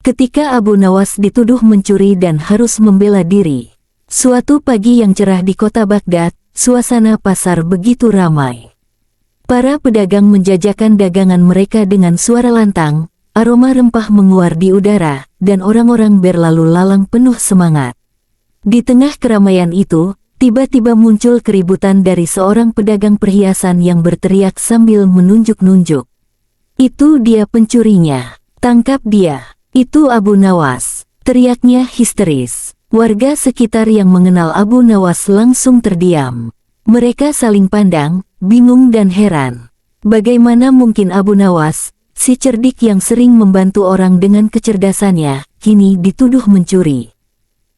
Ketika Abu Nawas dituduh mencuri dan harus membela diri. Suatu pagi yang cerah di kota Baghdad, suasana pasar begitu ramai. Para pedagang menjajakan dagangan mereka dengan suara lantang, aroma rempah menguar di udara, dan orang-orang berlalu lalang penuh semangat. Di tengah keramaian itu, tiba-tiba muncul keributan dari seorang pedagang perhiasan yang berteriak sambil menunjuk-nunjuk. "Itu dia pencurinya, tangkap dia, itu Abu Nawas," teriaknya histeris. Warga sekitar yang mengenal Abu Nawas langsung terdiam. Mereka saling pandang, bingung dan heran. Bagaimana mungkin Abu Nawas, si cerdik yang sering membantu orang dengan kecerdasannya, kini dituduh mencuri?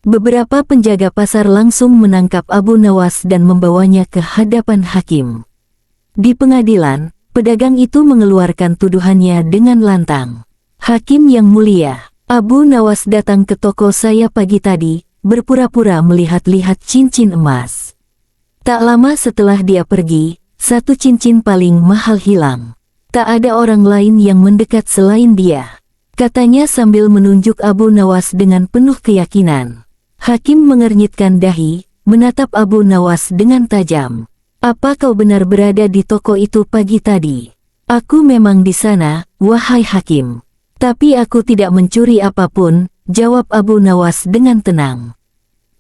Beberapa penjaga pasar langsung menangkap Abu Nawas dan membawanya ke hadapan hakim. Di pengadilan, pedagang itu mengeluarkan tuduhannya dengan lantang. "Hakim yang mulia, Abu Nawas datang ke toko saya pagi tadi, berpura-pura melihat-lihat cincin emas. Tak lama setelah dia pergi, satu cincin paling mahal hilang. Tak ada orang lain yang mendekat selain dia," katanya sambil menunjuk Abu Nawas dengan penuh keyakinan. Hakim mengernyitkan dahi, menatap Abu Nawas dengan tajam. "Apa kau benar berada di toko itu pagi tadi?" "Aku memang di sana, wahai hakim. Tapi aku tidak mencuri apapun," jawab Abu Nawas dengan tenang.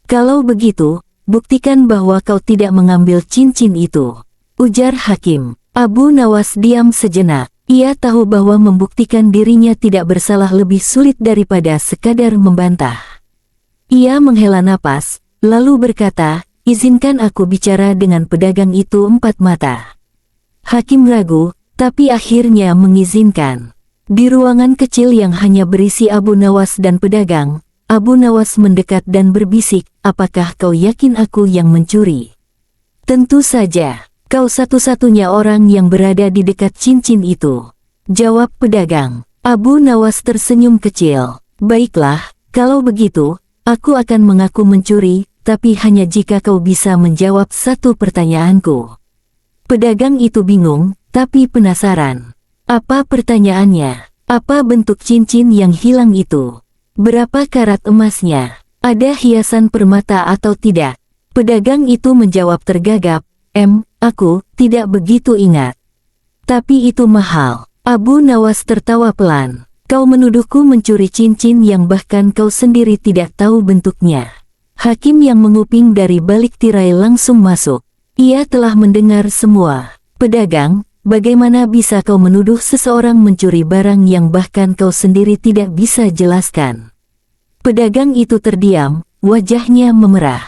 "Kalau begitu, buktikan bahwa kau tidak mengambil cincin itu," ujar hakim. Abu Nawas diam sejenak. Ia tahu bahwa membuktikan dirinya tidak bersalah lebih sulit daripada sekadar membantah. Ia menghela napas, lalu berkata, "Izinkan aku bicara dengan pedagang itu empat mata." Hakim ragu, tapi akhirnya mengizinkan. Di ruangan kecil yang hanya berisi Abu Nawas dan pedagang, Abu Nawas mendekat dan berbisik, "Apakah kau yakin aku yang mencuri?" "Tentu saja, kau satu-satunya orang yang berada di dekat cincin itu," jawab pedagang. Abu Nawas tersenyum kecil. "Baiklah, kalau begitu, aku akan mengaku mencuri, tapi hanya jika kau bisa menjawab satu pertanyaanku." Pedagang itu bingung, tapi penasaran. "Apa pertanyaannya? Apa bentuk cincin yang hilang itu? Berapa karat emasnya? Ada hiasan permata atau tidak?" Pedagang itu menjawab tergagap, Aku tidak begitu ingat. Tapi itu mahal." Abu Nawas tertawa pelan. "Kau menuduhku mencuri cincin yang bahkan kau sendiri tidak tahu bentuknya." Hakim yang menguping dari balik tirai langsung masuk. Ia telah mendengar semua. "Pedagang, bagaimana bisa kau menuduh seseorang mencuri barang yang bahkan kau sendiri tidak bisa jelaskan?" Pedagang itu terdiam, wajahnya memerah.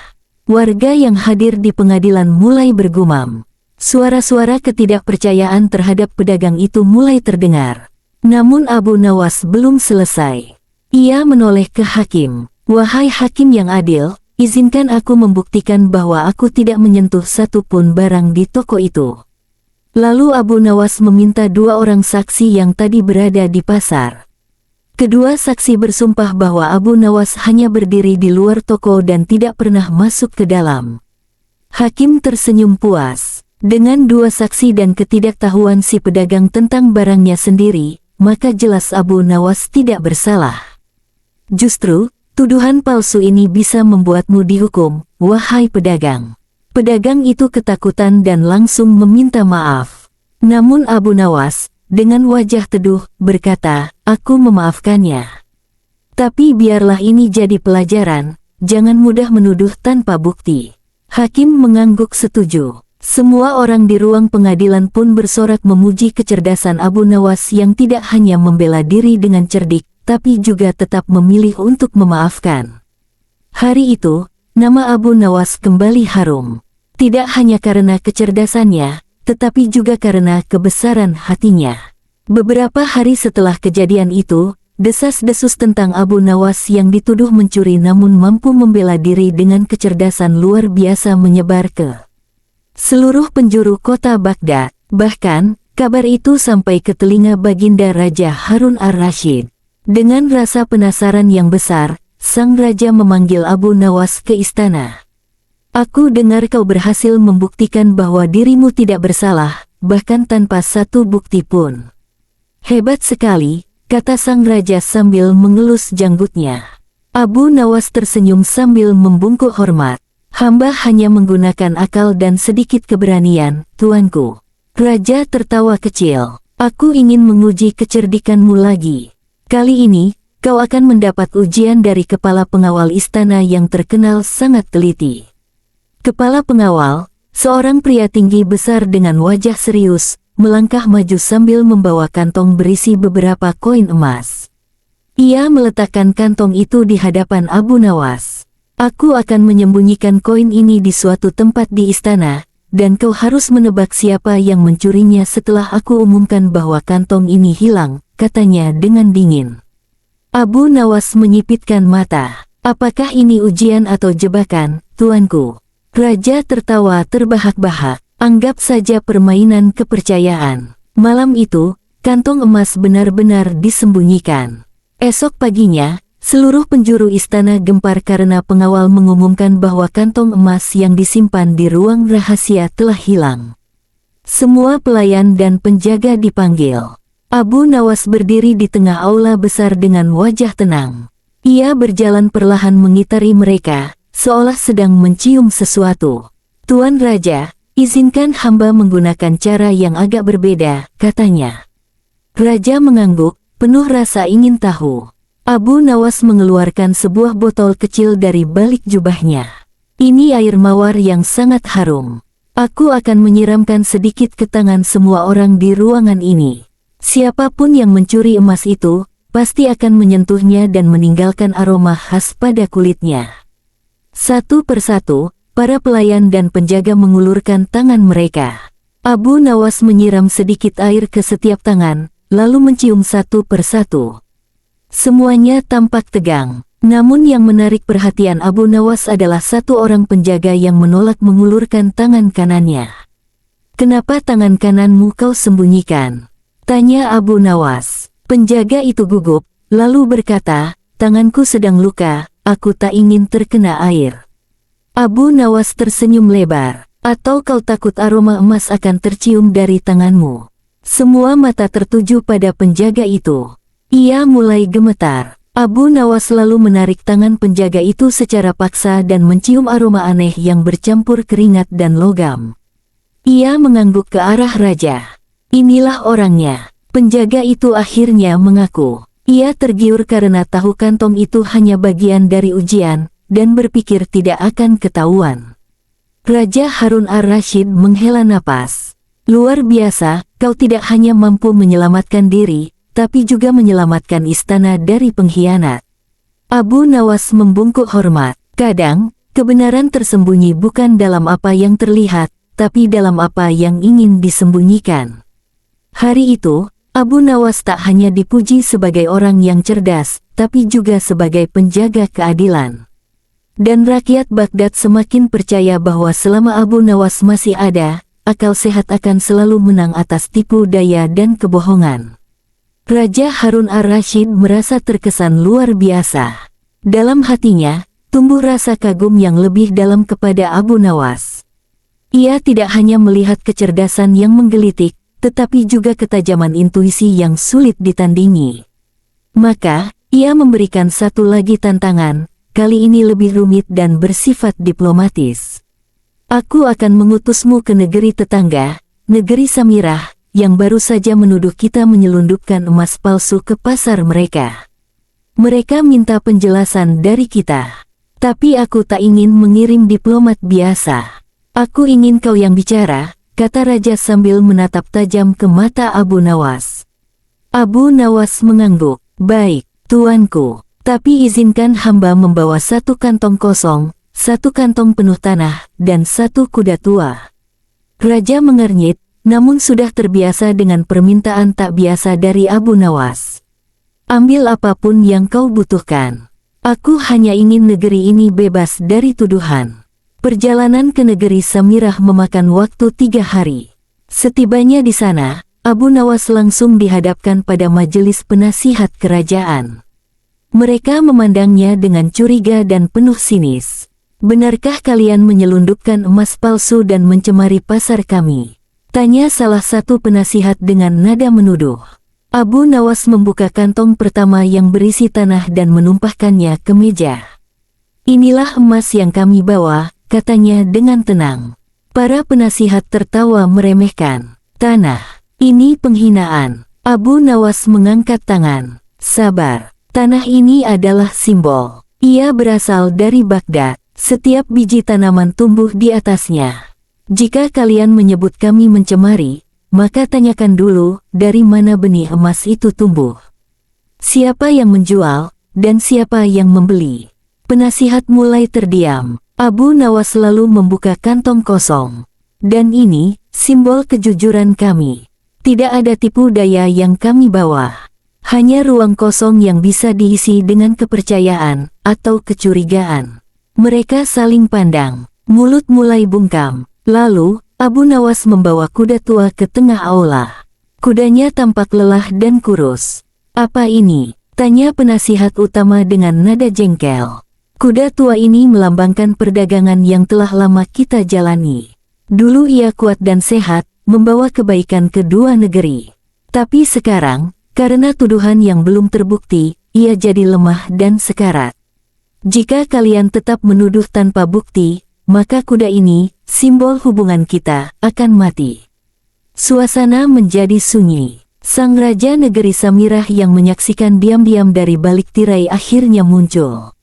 Warga yang hadir di pengadilan mulai bergumam. Suara-suara ketidakpercayaan terhadap pedagang itu mulai terdengar. Namun Abu Nawas belum selesai. Ia menoleh ke hakim. "Wahai hakim yang adil, izinkan aku membuktikan bahwa aku tidak menyentuh satupun barang di toko itu." Lalu Abu Nawas meminta dua orang saksi yang tadi berada di pasar. Kedua saksi bersumpah bahwa Abu Nawas hanya berdiri di luar toko dan tidak pernah masuk ke dalam. Hakim tersenyum puas. Dengan dua saksi dan ketidaktahuan si pedagang tentang barangnya sendiri, maka jelas Abu Nawas tidak bersalah. "Justru, tuduhan palsu ini bisa membuatmu dihukum, wahai pedagang." Pedagang itu ketakutan dan langsung meminta maaf. Namun Abu Nawas, dengan wajah teduh, berkata, "Aku memaafkannya. Tapi biarlah ini jadi pelajaran, jangan mudah menuduh tanpa bukti." Hakim mengangguk setuju. Semua orang di ruang pengadilan pun bersorak memuji kecerdasan Abu Nawas yang tidak hanya membela diri dengan cerdik, tapi juga tetap memilih untuk memaafkan. Hari itu, nama Abu Nawas kembali harum. Tidak hanya karena kecerdasannya, tetapi juga karena kebesaran hatinya. Beberapa hari setelah kejadian itu, desas-desus tentang Abu Nawas yang dituduh mencuri namun mampu membela diri dengan kecerdasan luar biasa menyebar ke seluruh penjuru kota Baghdad. Bahkan, kabar itu sampai ke telinga Baginda Raja Harun ar-Rasyid. Dengan rasa penasaran yang besar, sang raja memanggil Abu Nawas ke istana. "Aku dengar kau berhasil membuktikan bahwa dirimu tidak bersalah, bahkan tanpa satu bukti pun. Hebat sekali, kata sang raja sambil mengelus janggutnya. Abu Nawas tersenyum sambil membungkuk hormat. Hamba hanya menggunakan akal dan sedikit keberanian, tuanku. Raja tertawa kecil. Aku ingin menguji kecerdikanmu lagi. Kali ini, kau akan mendapat ujian dari kepala pengawal istana yang terkenal sangat teliti. Kepala pengawal, seorang pria tinggi besar dengan wajah serius, melangkah maju sambil membawa kantong berisi beberapa koin emas. Ia meletakkan kantong itu di hadapan Abu Nawas. Aku akan menyembunyikan koin ini di suatu tempat di istana, dan kau harus menebak siapa yang mencurinya setelah aku umumkan bahwa kantong ini hilang, katanya dengan dingin. Abu Nawas menyipitkan mata. Apakah ini ujian atau jebakan, tuanku? Raja tertawa terbahak-bahak. Anggap saja permainan kepercayaan. Malam itu, kantong emas benar-benar disembunyikan. Esok paginya, seluruh penjuru istana gempar karena pengawal mengumumkan bahwa kantong emas yang disimpan di ruang rahasia telah hilang. Semua pelayan dan penjaga dipanggil. Abu Nawas berdiri di tengah aula besar dengan wajah tenang. Ia berjalan perlahan mengitari mereka, seolah sedang mencium sesuatu. Tuan Raja, izinkan hamba menggunakan cara yang agak berbeda, katanya. Raja mengangguk, penuh rasa ingin tahu. Abu Nawas mengeluarkan sebuah botol kecil dari balik jubahnya. Ini air mawar yang sangat harum. Aku akan menyiramkan sedikit ke tangan semua orang di ruangan ini. Siapapun yang mencuri emas itu, pasti akan menyentuhnya dan meninggalkan aroma khas pada kulitnya. Satu persatu, para pelayan dan penjaga mengulurkan tangan mereka. Abu Nawas menyiram sedikit air ke setiap tangan, lalu mencium satu persatu. Semuanya tampak tegang. Namun yang menarik perhatian Abu Nawas adalah satu orang penjaga yang menolak mengulurkan tangan kanannya. "Kenapa tangan kananmu kau sembunyikan?" tanya Abu Nawas. Penjaga itu gugup, lalu berkata, "Tanganku sedang luka, aku tak ingin terkena air." Abu Nawas tersenyum lebar. "Atau kau takut aroma emas akan tercium dari tanganmu?" Semua mata tertuju pada penjaga itu. Ia mulai gemetar. Abu Nawas lalu menarik tangan penjaga itu secara paksa dan mencium aroma aneh yang bercampur keringat dan logam. Ia mengangguk ke arah raja. "Inilah orangnya." Penjaga itu akhirnya mengaku. Ia tergiur karena tahu kantong itu hanya bagian dari ujian, dan berpikir tidak akan ketahuan. Raja Harun ar-Rasyid menghela napas. "Luar biasa, kau tidak hanya mampu menyelamatkan diri, tapi juga menyelamatkan istana dari pengkhianat." Abu Nawas membungkuk hormat. Kadang, kebenaran tersembunyi bukan dalam apa yang terlihat, tapi dalam apa yang ingin disembunyikan. Hari itu, Abu Nawas tak hanya dipuji sebagai orang yang cerdas, tapi juga sebagai penjaga keadilan. Dan rakyat Baghdad semakin percaya bahwa selama Abu Nawas masih ada, akal sehat akan selalu menang atas tipu daya dan kebohongan. Raja Harun ar-Rasyid merasa terkesan luar biasa. Dalam hatinya, tumbuh rasa kagum yang lebih dalam kepada Abu Nawas. Ia tidak hanya melihat kecerdasan yang menggelitik, tetapi juga ketajaman intuisi yang sulit ditandingi. Maka, ia memberikan satu lagi tantangan, kali ini lebih rumit dan bersifat diplomatis. "Aku akan mengutusmu ke negeri tetangga, negeri Samirah, yang baru saja menuduh kita menyelundupkan emas palsu ke pasar mereka. Mereka minta penjelasan dari kita. Tapi aku tak ingin mengirim diplomat biasa. Aku ingin kau yang bicara," kata raja sambil menatap tajam ke mata Abu Nawas. Abu Nawas mengangguk. "Baik, tuanku. Tapi izinkan hamba membawa satu kantong kosong, satu kantong penuh tanah, dan satu kuda tua." Raja mengernyit, namun sudah terbiasa dengan permintaan tak biasa dari Abu Nawas. "Ambil apapun yang kau butuhkan. Aku hanya ingin negeri ini bebas dari tuduhan." Perjalanan ke negeri Samirah memakan waktu 3 hari. Setibanya di sana, Abu Nawas langsung dihadapkan pada majelis penasihat kerajaan. Mereka memandangnya dengan curiga dan penuh sinis. "Benarkah kalian menyelundupkan emas palsu dan mencemari pasar kami?" tanya salah satu penasihat dengan nada menuduh. Abu Nawas membuka kantong pertama yang berisi tanah dan menumpahkannya ke meja. "Inilah emas yang kami bawa," katanya dengan tenang. Para penasihat tertawa meremehkan. "Tanah, ini penghinaan." Abu Nawas mengangkat tangan. "Sabar, tanah ini adalah simbol. Ia berasal dari Baghdad. Setiap biji tanaman tumbuh di atasnya. Jika kalian menyebut kami mencemari, maka tanyakan dulu dari mana benih emas itu tumbuh. Siapa yang menjual, dan siapa yang membeli." Penasihat mulai terdiam. Abu Nawas lalu membuka kantong kosong. "Dan ini, simbol kejujuran kami. Tidak ada tipu daya yang kami bawa. Hanya ruang kosong yang bisa diisi dengan kepercayaan, atau kecurigaan." Mereka saling pandang. Mulut mulai bungkam. Lalu, Abu Nawas membawa kuda tua ke tengah aula. Kudanya tampak lelah dan kurus. "Apa ini?" tanya penasihat utama dengan nada jengkel. "Kuda tua ini melambangkan perdagangan yang telah lama kita jalani. Dulu ia kuat dan sehat, membawa kebaikan kedua negeri. Tapi sekarang, karena tuduhan yang belum terbukti, ia jadi lemah dan sekarat. Jika kalian tetap menuduh tanpa bukti, maka kuda ini, simbol hubungan kita, akan mati." Suasana menjadi sunyi. Sang raja negeri Samirah yang menyaksikan diam-diam dari balik tirai akhirnya muncul.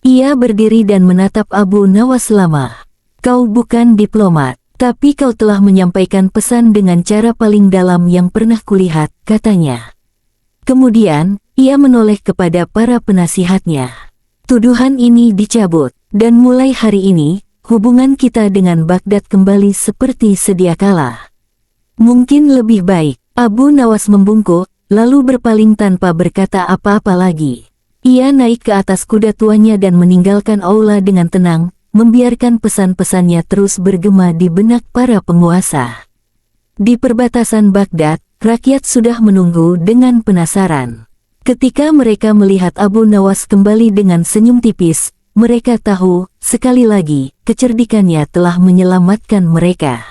Ia berdiri dan menatap Abu Nawas lama. "Kau bukan diplomat, tapi kau telah menyampaikan pesan dengan cara paling dalam yang pernah kulihat," katanya. Kemudian, ia menoleh kepada para penasihatnya. "Tuduhan ini dicabut, dan mulai hari ini, hubungan kita dengan Baghdad kembali seperti sedia kala." "Mungkin lebih baik." Abu Nawas membungkuk, lalu berpaling tanpa berkata apa-apa lagi. Ia naik ke atas kuda tuanya dan meninggalkan aula dengan tenang, membiarkan pesan-pesannya terus bergema di benak para penguasa. Di perbatasan Baghdad, rakyat sudah menunggu dengan penasaran. Ketika mereka melihat Abu Nawas kembali dengan senyum tipis, mereka tahu, sekali lagi, kecerdikannya telah menyelamatkan mereka.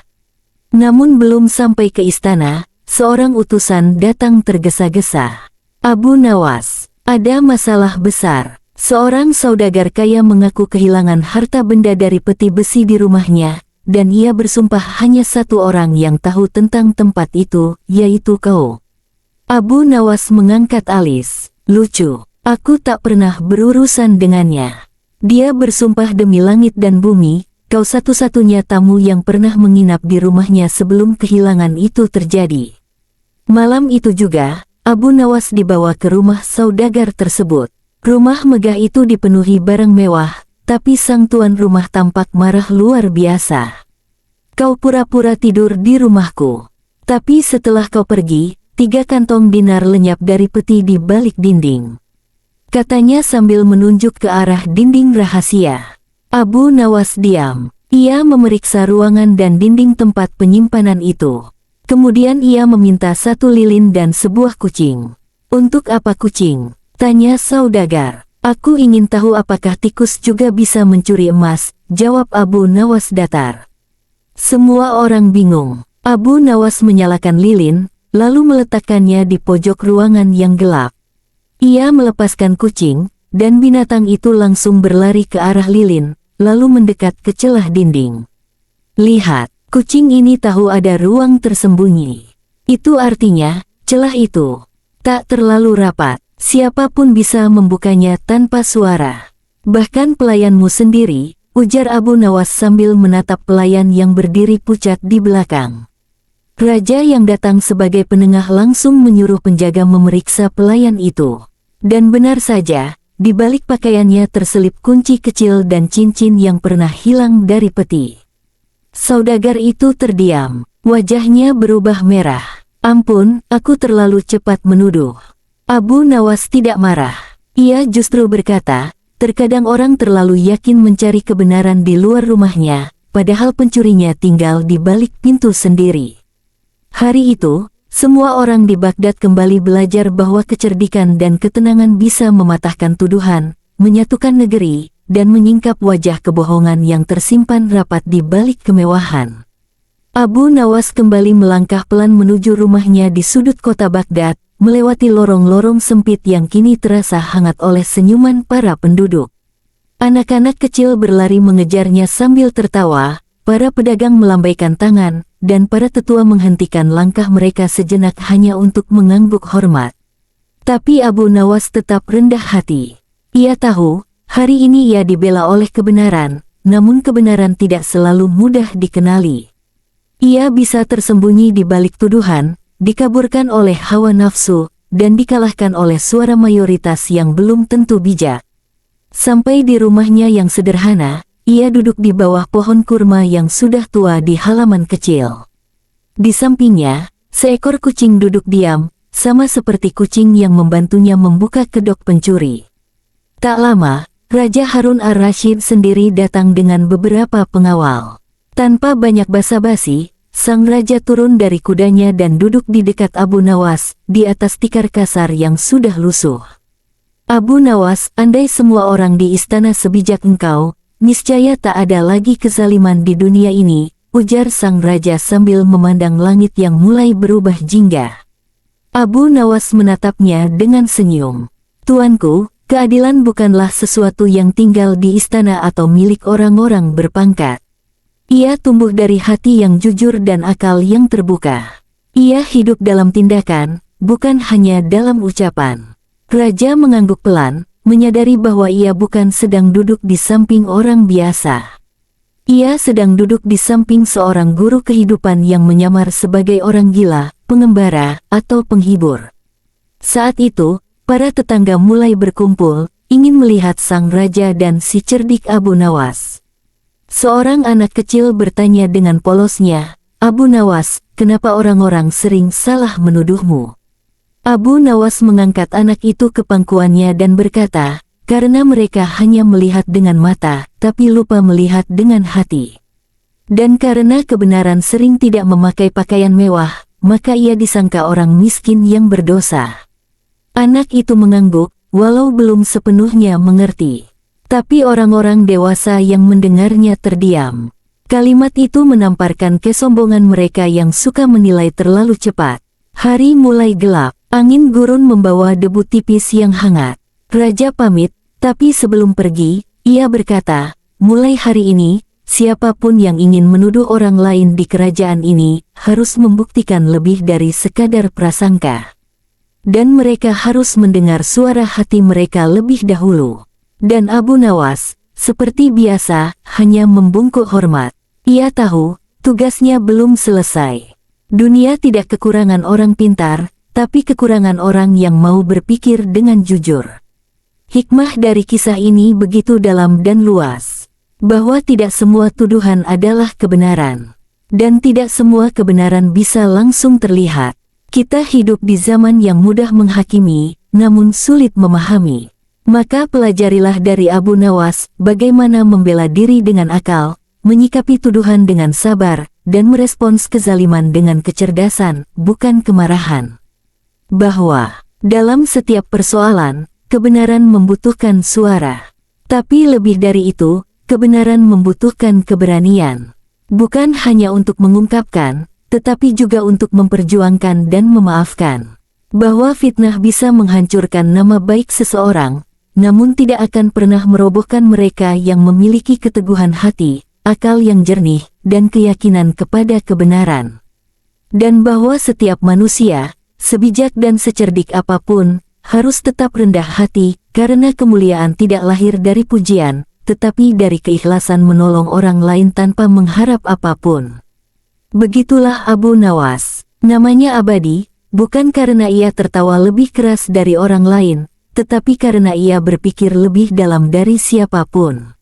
Namun belum sampai ke istana, seorang utusan datang tergesa-gesa. "Abu Nawas, ada masalah besar." Seorang saudagar kaya mengaku kehilangan harta benda dari peti besi di rumahnya, dan ia bersumpah hanya satu orang yang tahu tentang tempat itu, yaitu kau. Abu Nawas mengangkat alis. "Lucu, aku tak pernah berurusan dengannya. Dia bersumpah demi langit dan bumi, kau satu-satunya tamu yang pernah menginap di rumahnya sebelum kehilangan itu terjadi." Malam itu juga, Abu Nawas dibawa ke rumah saudagar tersebut. Rumah megah itu dipenuhi barang mewah, tapi sang tuan rumah tampak marah luar biasa. "Kau pura-pura tidur di rumahku. Tapi setelah kau pergi, 3 kantong dinar lenyap dari peti di balik dinding," katanya sambil menunjuk ke arah dinding rahasia. Abu Nawas diam. Ia memeriksa ruangan dan dinding tempat penyimpanan itu. Kemudian ia meminta 1 lilin dan sebuah kucing. "Untuk apa kucing?" tanya saudagar. "Aku ingin tahu apakah tikus juga bisa mencuri emas," jawab Abu Nawas datar. Semua orang bingung. Abu Nawas menyalakan lilin, lalu meletakkannya di pojok ruangan yang gelap. Ia melepaskan kucing, dan binatang itu langsung berlari ke arah lilin, lalu mendekat ke celah dinding. "Lihat, kucing ini tahu ada ruang tersembunyi. Itu artinya, celah itu tak terlalu rapat. Siapapun bisa membukanya tanpa suara. Bahkan pelayanmu sendiri," ujar Abu Nawas sambil menatap pelayan yang berdiri pucat di belakang. Raja yang datang sebagai penengah langsung menyuruh penjaga memeriksa pelayan itu. Dan benar saja, di balik pakaiannya terselip kunci kecil dan cincin yang pernah hilang dari peti. Saudagar itu terdiam, wajahnya berubah merah. "Ampun, aku terlalu cepat menuduh." Abu Nawas tidak marah. Ia justru berkata, terkadang orang terlalu yakin mencari kebenaran di luar rumahnya, padahal pencurinya tinggal di balik pintu sendiri. Hari itu, semua orang di Baghdad kembali belajar bahwa kecerdikan dan ketenangan bisa mematahkan tuduhan, menyatukan negeri, dan menyingkap wajah kebohongan yang tersimpan rapat di balik kemewahan. Abu Nawas kembali melangkah pelan menuju rumahnya di sudut kota Baghdad, melewati lorong-lorong sempit yang kini terasa hangat oleh senyuman para penduduk. Anak-anak kecil berlari mengejarnya sambil tertawa, para pedagang melambaikan tangan, dan para tetua menghentikan langkah mereka sejenak hanya untuk mengangguk hormat. Tapi Abu Nawas tetap rendah hati. Ia tahu, hari ini ia dibela oleh kebenaran, namun kebenaran tidak selalu mudah dikenali. Ia bisa tersembunyi di balik tuduhan, dikaburkan oleh hawa nafsu, dan dikalahkan oleh suara mayoritas yang belum tentu bijak. Sampai di rumahnya yang sederhana, ia duduk di bawah pohon kurma yang sudah tua di halaman kecil. Di sampingnya, seekor kucing duduk diam, sama seperti kucing yang membantunya membuka kedok pencuri. Tak lama, Raja Harun ar-Rasyid sendiri datang dengan beberapa pengawal. Tanpa banyak basa-basi, sang raja turun dari kudanya dan duduk di dekat Abu Nawas, di atas tikar kasar yang sudah lusuh. Abu Nawas, andai semua orang di istana sebijak engkau, niscaya tak ada lagi kezaliman di dunia ini, ujar sang raja sambil memandang langit yang mulai berubah jingga. Abu Nawas menatapnya dengan senyum. Tuanku, keadilan bukanlah sesuatu yang tinggal di istana atau milik orang-orang berpangkat. Ia tumbuh dari hati yang jujur dan akal yang terbuka. Ia hidup dalam tindakan, bukan hanya dalam ucapan. Raja mengangguk pelan, menyadari bahwa ia bukan sedang duduk di samping orang biasa. Ia sedang duduk di samping seorang guru kehidupan yang menyamar sebagai orang gila, pengembara, atau penghibur. Saat itu, para tetangga mulai berkumpul, ingin melihat sang raja dan si cerdik Abu Nawas. Seorang anak kecil bertanya dengan polosnya, "Abu Nawas, kenapa orang-orang sering salah menuduhmu?" Abu Nawas mengangkat anak itu ke pangkuannya dan berkata, "Karena mereka hanya melihat dengan mata, tapi lupa melihat dengan hati. Dan karena kebenaran sering tidak memakai pakaian mewah, maka ia disangka orang miskin yang berdosa." Anak itu mengangguk, walau belum sepenuhnya mengerti. Tapi orang-orang dewasa yang mendengarnya terdiam. Kalimat itu menamparkan kesombongan mereka yang suka menilai terlalu cepat. Hari mulai gelap, angin gurun membawa debu tipis yang hangat. Raja pamit, tapi sebelum pergi, ia berkata, "Mulai hari ini, siapapun yang ingin menuduh orang lain di kerajaan ini, harus membuktikan lebih dari sekadar prasangka. Dan mereka harus mendengar suara hati mereka lebih dahulu." Dan Abu Nawas, seperti biasa, hanya membungkuk hormat. Ia tahu, tugasnya belum selesai. Dunia tidak kekurangan orang pintar, tapi kekurangan orang yang mau berpikir dengan jujur. Hikmah dari kisah ini begitu dalam dan luas, bahwa tidak semua tuduhan adalah kebenaran. Dan tidak semua kebenaran bisa langsung terlihat. Kita hidup di zaman yang mudah menghakimi, namun sulit memahami. Maka pelajarilah dari Abu Nawas bagaimana membela diri dengan akal, menyikapi tuduhan dengan sabar, dan merespons kezaliman dengan kecerdasan, bukan kemarahan. Bahwa, dalam setiap persoalan, kebenaran membutuhkan suara. Tapi lebih dari itu, kebenaran membutuhkan keberanian. Bukan hanya untuk mengungkapkan, tetapi juga untuk memperjuangkan dan memaafkan. Bahwa fitnah bisa menghancurkan nama baik seseorang, namun tidak akan pernah merobohkan mereka yang memiliki keteguhan hati, akal yang jernih, dan keyakinan kepada kebenaran. Dan bahwa setiap manusia, sebijak dan secerdik apapun, harus tetap rendah hati, karena kemuliaan tidak lahir dari pujian, tetapi dari keikhlasan menolong orang lain tanpa mengharap apapun. Begitulah Abu Nawas. Namanya abadi, bukan karena ia tertawa lebih keras dari orang lain, tetapi karena ia berpikir lebih dalam dari siapapun.